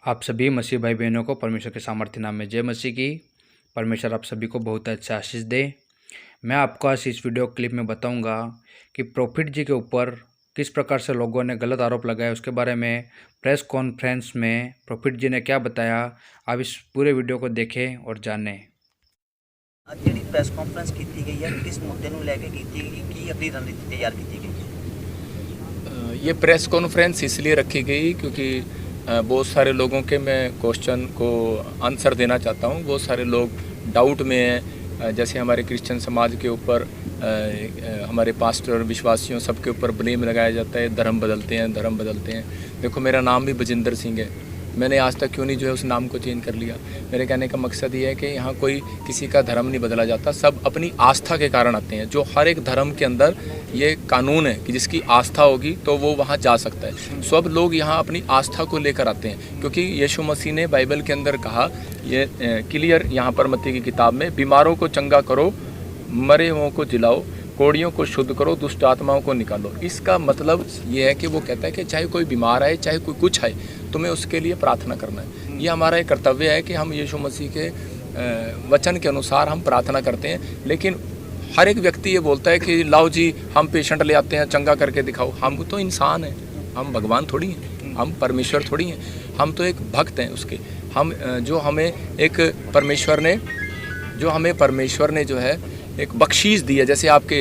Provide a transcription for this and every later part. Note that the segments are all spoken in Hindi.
आप सभी मसीह भाई बहनों को परमेश्वर के सामर्थ्य नाम में जय मसीह की। परमेश्वर आप सभी को बहुत अच्छा आशीष दे। मैं आपको आज इस वीडियो क्लिप में बताऊंगा कि प्रॉफिट जी के ऊपर किस प्रकार से लोगों ने गलत आरोप लगाया, उसके बारे में प्रेस कॉन्फ्रेंस में प्रॉफिट जी ने क्या बताया। आप इस पूरे वीडियो को देखें और जानें। ਅੱਜ ਜਿਹੜੀ ਪ੍ਰੈਸ ਕਾਨਫਰੰਸ ਕੀਤੀ ਗਈ ਹੈ ਕਿਸ ਮੁੱਦੇ ਨੂੰ ਲੈ ਕੇ ਕੀਤੀ ਗਈ, ਕੀ ਆਪਣੀ ਰਣਨੀਤੀ ਤਿਆਰ ਕੀਤੀ गई है? ये प्रेस कॉन्फ्रेंस इसलिए रखी गई क्योंकि बहुत सारे लोगों के मैं क्वेश्चन को आंसर देना चाहता हूँ। बहुत सारे लोग डाउट में हैं, जैसे हमारे क्रिश्चियन समाज के ऊपर हमारे पास्टर विश्वासियों सबके ऊपर ब्लेम लगाया जाता है, धर्म बदलते हैं। देखो, मेरा नाम भी बजिंदर सिंह है, मैंने आज तक क्यों नहीं जो है उस नाम को चेंज कर लिया। मेरे कहने का मकसद ये है कि यहाँ कोई किसी का धर्म नहीं बदला जाता, सब अपनी आस्था के कारण आते हैं। जो हर एक धर्म के अंदर ये कानून है कि जिसकी आस्था होगी तो वो वहाँ जा सकता है। सब लोग यहाँ अपनी आस्था को लेकर आते हैं, क्योंकि यीशु मसीह ने बाइबल के अंदर कहा, ये क्लियर यहाँ पर मत्ती की किताब में, बीमारों को चंगा करो, मरे हुओं को जिलाओ, कोड़ियों को शुद्ध करो, दुष्ट आत्माओं को निकालो। इसका मतलब ये है कि वो कहता है कि चाहे कोई बीमार आए, चाहे कोई कुछ आए, तुम्हें उसके लिए प्रार्थना करना है। ये हमारा एक कर्तव्य है कि हम यीशु मसीह के वचन के अनुसार हम प्रार्थना करते हैं। लेकिन हर एक व्यक्ति ये बोलता है कि लाओ जी, हम पेशेंट ले आते हैं, चंगा करके दिखाओ। हम तो इंसान हैं, हम भगवान थोड़ी हैं, हम परमेश्वर थोड़ी हैं, हम तो एक भक्त हैं उसके। हम जो हमें परमेश्वर ने जो है एक बख्शीश दी है, जैसे आपके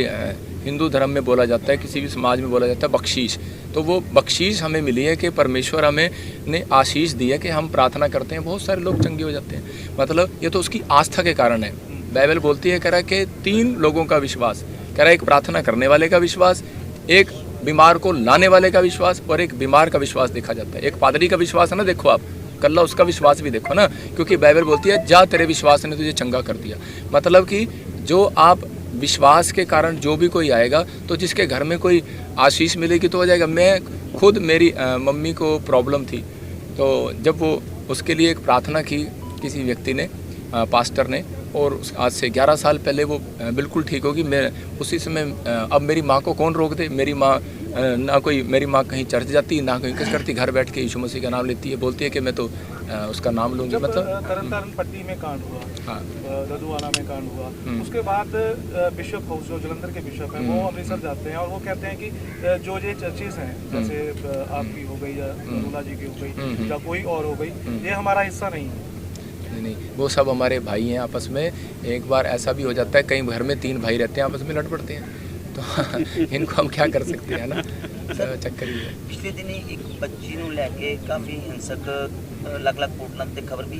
हिंदू धर्म में बोला जाता है, किसी भी समाज में बोला जाता है बख्शीश, तो वो बख्शीश हमें मिली है कि परमेश्वर हमें ने आशीष दी है कि हम प्रार्थना करते हैं, बहुत सारे लोग चंगे हो जाते हैं। मतलब ये तो उसकी आस्था के कारण है। बाइबल बोलती है, कह रहा है कि 3 लोगों का विश्वास, कह रहा है एक प्रार्थना करने वाले का विश्वास, एक बीमार को लाने वाले का विश्वास और एक बीमार का विश्वास देखा जाता है। एक पादरी का विश्वास है ना, देखो आप कल्ला उसका विश्वास भी देखो ना, क्योंकि बाइबल बोलती है जा तेरे विश्वास ने तुझे चंगा कर दिया। मतलब कि जो आप विश्वास के कारण जो भी कोई आएगा, तो जिसके घर में कोई आशीष मिलेगी तो हो जाएगा। मैं खुद, मेरी मम्मी को प्रॉब्लम थी, तो जब वो उसके लिए एक प्रार्थना की किसी व्यक्ति ने, पास्टर ने, और आज से 11 साल पहले वो बिल्कुल ठीक होगी। मैं उसी समय, अब मेरी माँ को कौन रोक दे। मेरी माँ मेरी माँ कहीं चर्च जाती, ना कहीं कुछ करती, घर बैठ के यीशु मसीह का नाम लेती है, बोलती है कि मैं तो उसका नाम लूँगी। मतलब तरन पट्टी में कांड हुआ, हाँ, ददुवाला में कांड हुआ, उसके बाद बिशप हाउस जो जलंधर के बिशप हैं वो अमृतसर जाते हैं और वो कहते हैं कि जो ये चर्चेज हैं, जैसे आपकी हो गई या रूला जी की हो गई या कोई और हो गई, ये हमारा हिस्सा नहीं है। नहीं, वो सब हमारे भाई हैं आपस में। एक बार ऐसा भी हो जाता है, कई घर में 3 भाई रहते हैं, आपस में लड़ पड़ते हैं, तो इनको हम क्या कर सकते हैं ना, चक्कर ही है। पिछले दिन एक बच्ची ਨੂੰ ਲੈ ਕੇ ਕਾਫੀ ਹਿੰਸਕ ਅਲੱਗ-ਅਲੱਗ ਕੋਟਲਾਂ ਤੇ ਖਬਰ ਵੀ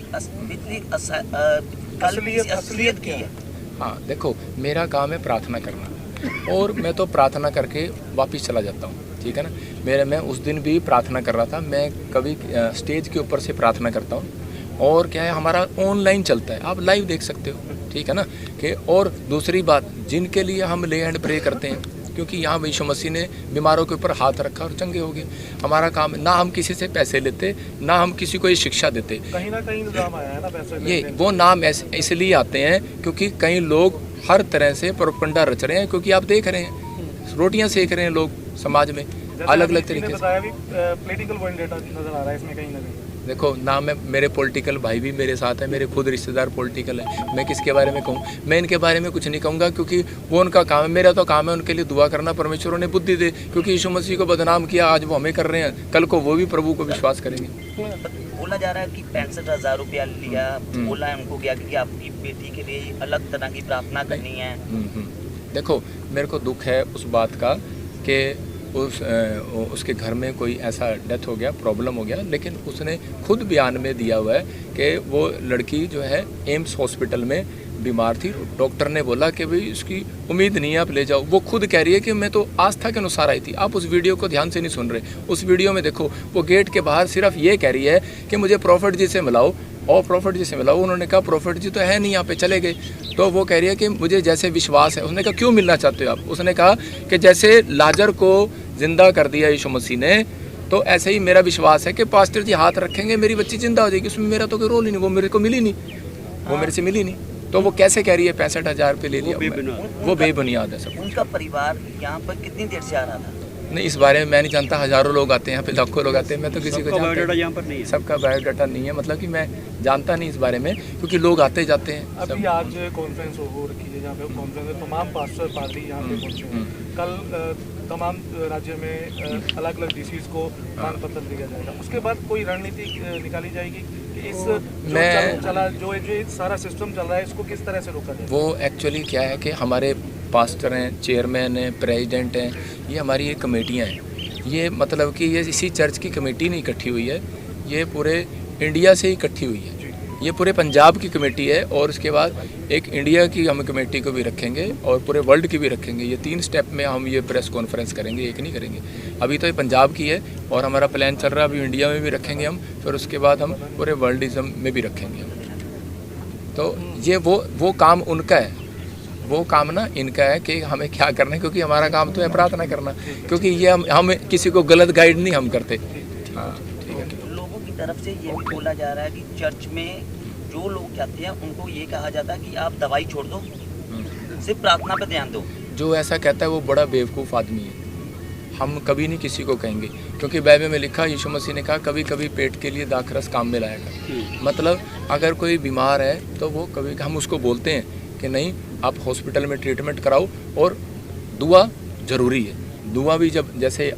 असलियत की है। हाँ, देखो, मेरा काम है प्रार्थना करना, और मैं तो प्रार्थना करके वापस चला जाता हूँ, ठीक है ना। मैं उस दिन भी प्रार्थना कर रहा था। मैं कभी स्टेज के ऊपर से प्रार्थना करता हूँ, और क्या है, हमारा ऑनलाइन चलता है, आप लाइव देख सकते हो, ठीक है ना। कि और दूसरी बात, जिनके लिए हम ले एंड प्रे करते हैं, क्योंकि यहाँ यीशु मसीह ने बीमारों के ऊपर हाथ रखा और चंगे हो गए। हमारा काम, ना हम किसी से पैसे लेते, ना हम किसी को ये शिक्षा देते। कहीं ना कहीं इल्जाम आया है ना पैसे ये वो नाम इसलिए आते हैं क्योंकि कई लोग हर तरह से प्रोपगंडा रच रहे हैं, क्योंकि आप देख रहे हैं रोटियां सेक रहे हैं लोग समाज में अलग अलग तरीके से। पॉलिटिकल वेंडेटा नजर आ रहा है इसमें कहीं ना कहीं। देखो, ना मेरे पॉलिटिकल भाई भी मेरे साथ हैं, मेरे खुद रिश्तेदार पॉलिटिकल है, मैं किसके बारे में कहूँ। मैं इनके बारे में कुछ नहीं कहूँगा, क्योंकि वो उनका काम है। मेरा तो काम है उनके लिए दुआ करना, परमेश्वर ने बुद्धि दे, क्योंकि यीशु मसीह को बदनाम किया, आज वो हमें कर रहे हैं, कल को वो भी प्रभु को विश्वास करेंगे। बोला जा रहा है कि 65,000 रुपया लिया, बोला है उनको गया कि आपकी बेटी के लिए अलग तरह की प्रार्थना करनी है। देखो, मेरे को दुख है उस बात का कि उसके घर में कोई ऐसा डेथ हो गया, प्रॉब्लम हो गया, लेकिन उसने खुद बयान में दिया हुआ है कि वो लड़की जो है एम्स हॉस्पिटल में बीमार थी, डॉक्टर ने बोला कि भाई इसकी उम्मीद नहीं है, आप ले जाओ। वो खुद कह रही है कि मैं तो आस्था के अनुसार आई थी। आप उस वीडियो को ध्यान से नहीं सुन रहे। उस वीडियो में देखो, वो गेट के बाहर सिर्फ ये कह रही है कि मुझे प्रॉफिट जी से मिलाओ, और प्रॉफिट जी से मिलाओ। उन्होंने कहा प्रॉफिट जी तो है नहीं यहाँ पे, चले गए। तो वो कह रही है कि मुझे जैसे विश्वास है। उसने कहा क्यों मिलना चाहते हो आप? उसने कहा कि जैसे लाजर को जिंदा कर दिया यीशु मसीह ने, तो ऐसे ही मेरा विश्वास है कि पास्टर जी हाथ रखेंगे, मेरी बच्ची जिंदा हो जाएगी। उसमें मेरा तो कोई रोल ही नहीं, वो मेरे को मिली नहीं, वो मेरे से मिली नहीं। तो वो कैसे कह रही है 65,000 रुपये ले लिया? वो बेबुनियाद है सब। उनका परिवार यहाँ पर कितनी देर से आ रहा था? नहीं, इस बारे में मैं नहीं जानता। हज़ारों लोग आते हैं यहाँ पे, लाखों लोग आते हैं, मैं तो किसी को जानता यहाँ पर नहीं है। सबका बायोडाटा नहीं है, मतलब कि मैं जानता नहीं इस बारे में, क्योंकि लोग आते जाते हैं। अभी आज कॉन्फ्रेंस हो रखी है जहाँ पे कॉन्फ्रेंस में तमाम पास्टर पादरी यहाँ पे पहुँचे हैं। कल तमाम राज्य में अलग अलग डिसीज को मान पत्र दिया जाएगा। उसके बाद कोई रणनीति निकाली जाएगी कि इस जो सारा सिस्टम चल रहा है इसको किस तरह से रोका जाए। वो एक्चुअली क्या है कि हमारे पास्टर हैं, चेयरमैन हैं, प्रेसिडेंट हैं, ये हमारी ये कमेटियाँ हैं। ये मतलब कि ये इसी चर्च की कमेटी नहीं इकट्ठी हुई है, ये पूरे इंडिया से इकट्ठी हुई है। ये पूरे पंजाब की कमेटी है और उसके बाद एक इंडिया की हम कमेटी को भी रखेंगे और पूरे वर्ल्ड की भी रखेंगे। ये 3 स्टेप में हम ये प्रेस कॉन्फ्रेंस करेंगे, एक नहीं करेंगे। अभी तो ये पंजाब की है और हमारा प्लान चल रहा है, अभी इंडिया में भी रखेंगे हम, फिर उसके बाद हम पूरे वर्ल्डिज्म में भी रखेंगे हम। तो ये वो काम उनका है, वो काम ना इनका है कि हमें क्या करना है, क्योंकि हमारा काम तो है प्रार्थना करना, क्योंकि ये हम किसी को गलत गाइड नहीं हम करते। हाँ, ठीक है। लोगों की तरफ से ये भी बोला जा रहा है कि चर्च में जो लोग जाते हैं उनको ये कहा जाता है कि आप दवाई छोड़ दो, सिर्फ प्रार्थना पे ध्यान दो। जो ऐसा कहता है वो बड़ा बेवकूफ़ आदमी है। हम कभी नहीं किसी को कहेंगे, क्योंकि बाइबल में लिखा, यीशु मसीह ने कहा कभी कभी पेट के लिए दाखरस काम में लाएगा। मतलब अगर कोई बीमार है तो वो कभी हम उसको बोलते हैं कि नहीं, आप हॉस्पिटल में ट्रीटमेंट कराओ, और दुआ ज़रूरी है। दुआ भी जब जैसे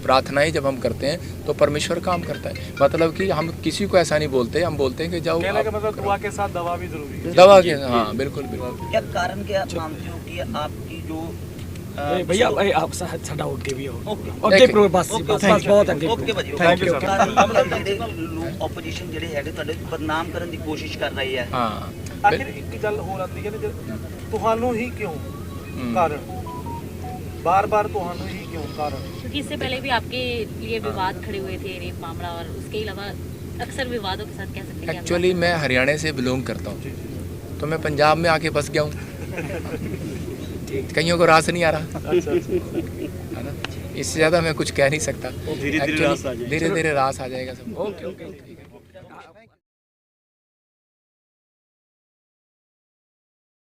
प्रार्थनाएं जब हम करते हैं तो परमेश्वर काम करता है। मतलब कि हम किसी को ऐसा नहीं बोलते, हम बोलते हैं कि जाओ। कहने का मतलब दुआ के साथ दवा भी जरूरी है। दवा के, हाँ बिल्कुल बिल्कुल। क्या कारण क्या मानते हो कि आपकी जो भैया आप साढ़ा उठ के भी हो। ओके बस बहुत अगे। ओके भाजी, थैंक यू लोग ऑपोजिशन ਜਿਹੜੇ ਹੈਗੇ ਤੁਹਾਡੇ ਬਦਨਾਮ ਕਰਨ ਦੀ ਕੋਸ਼ਿਸ਼ ਕਰ ਰਹੀ ਹੈ। हाँ, आखिर एक गल हो आती है ना, ਤੁਹਾਨੂੰ ही क्यों कारण, बार-बार ਤੁਹਾਨੂੰ ही क्यों कारण? क्योंकि इससे पहले भी आपके लिए विवाद खड़े हुए थे, रेप मामला, और उसके अलावा अक्सर विवादों के साथ कह सकते हैं। एक्चुअली मैं हरियाणा से बिलोंग करता हूँ, तो मैं पंजाब में आके फंस गया हूँ। कईयों को रास नहीं आ रहा है ना, इससे ज़्यादा मैं कुछ कह नहीं सकता। धीरे धीरे रास आ जाएगा सब। ओके ओके, ठीक है।